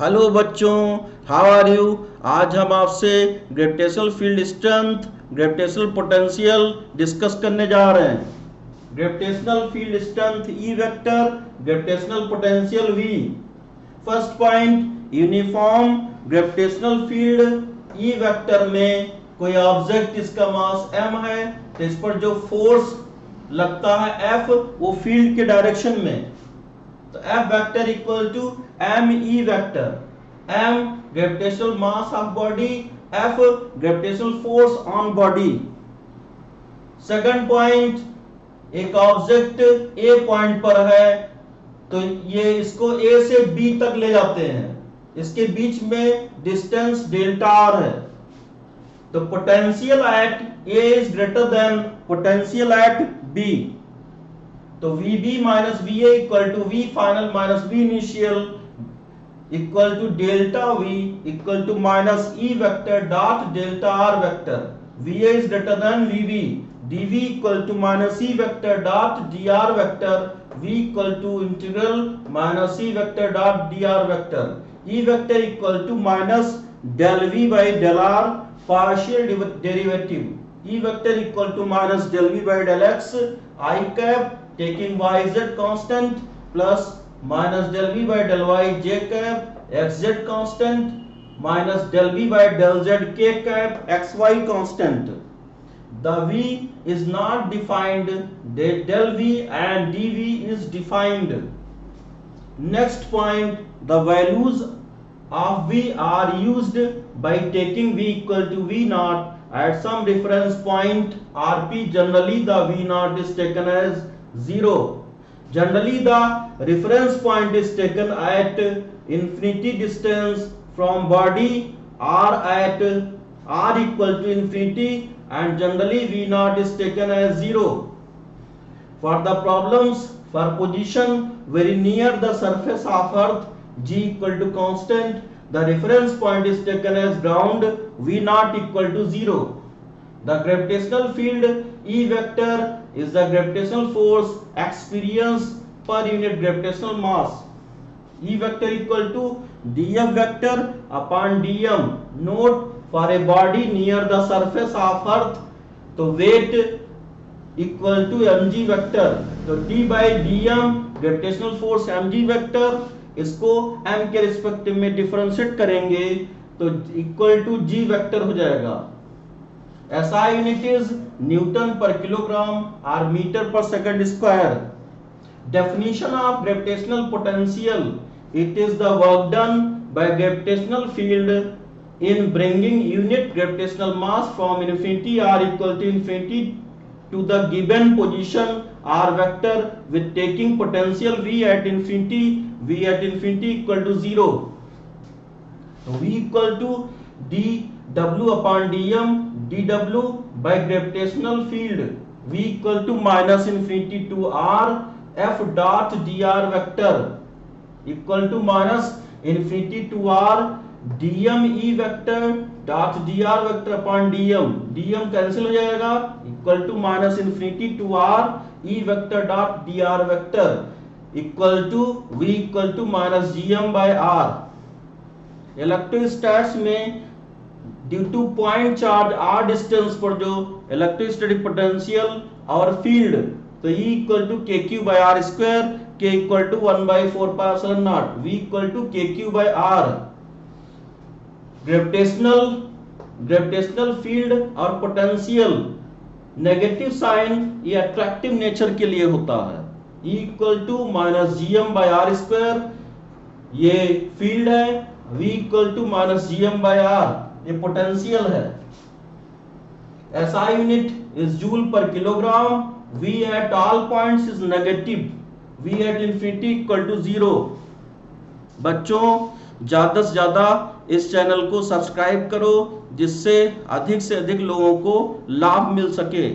Hello बच्चों, how are you. आज हम आपसे gravitational field strength, gravitational potential discuss करने जा रहे हैं। Gravitational field strength E vector, gravitational potential V. First point, uniform gravitational field E vector में कोई ऑब्जेक्ट जिसका मास m है तो इस पर जो फोर्स लगता है F वो फील्ड के डायरेक्शन में, तो F vector equal to m e vector. m gravitational mass of body, F gravitational force on body. Second point, एक ऑब्जेक्ट A पॉइंट पर है तो ये इसको A से B तक ले जाते हैं, इसके बीच में डिस्टेंस डेल्टा r है, तो potential at A is greater than potential at B, तो VB minus VA equal to V final minus V initial equal to delta V equal to minus E vector dot delta R vector. VA is greater than VB, DV equal to minus E vector dot DR vector, V equal to integral minus E vector dot DR vector. E vector equal to minus del V by del R partial derivative, E vector equal to minus del V by del X I cap taking yz constant plus minus del v by del y j cap xz constant minus del v by del z k cap xy constant. The v is not defined, del v and dv is defined. Next point, the values of v are used by taking v equal to v naught at some reference point rp. Generally the v naught is taken as 0. Generally the reference point is taken at infinity distance from body r at r equal to infinity, and generally v naught is taken as 0. For the problems for position very near the surface of earth, g equal to constant, the reference point is taken as ground, v naught equal to 0. The gravitational field E vector is the gravitational force experienced per unit gravitational mass. E vector equal to df vector upon dm. Note, for a body near the surface of earth, तो weight equal to mg vector, तो d by dm gravitational force mg vector, इसको m के respective में differentiate करेंगे तो equal to g vector हो जाएगा। SI unit is Newton per kilogram or meter per second square. Definition of gravitational potential: it is the work done by gravitational field in bringing unit gravitational mass from infinity r equal to infinity to the given position r vector with taking potential v at infinity equal to 0. So v equal to dw upon dm, dw by gravitational field, v equal to minus infinity to r f dot dr vector equal to minus infinity to r dm e vector dot dr vector upon dm, dm cancel हो जाएगा, equal to minus infinity to r e vector dot dr vector equal to v equal to minus gm by r। Electrostatics में due to point charge r distance पर जो electrostatic potential और field, तो E equal to K Q by R square, K equal to 1/4 pi epsilon naught, V equal to K Q by R. Gravitational field और potential negative sign ये attractive nature के लिए होता है। E equal to minus gm by R square ये field है, V equal to minus gm by R ये potential है। SI unit is joule per kilogram, V at all points is negative, V at infinity equal to 0। बच्चों, ज्यादा से ज्यादा इस channel को सब्सक्राइब करो जिससे अधिक से अधिक लोगों को लाभ मिल सके।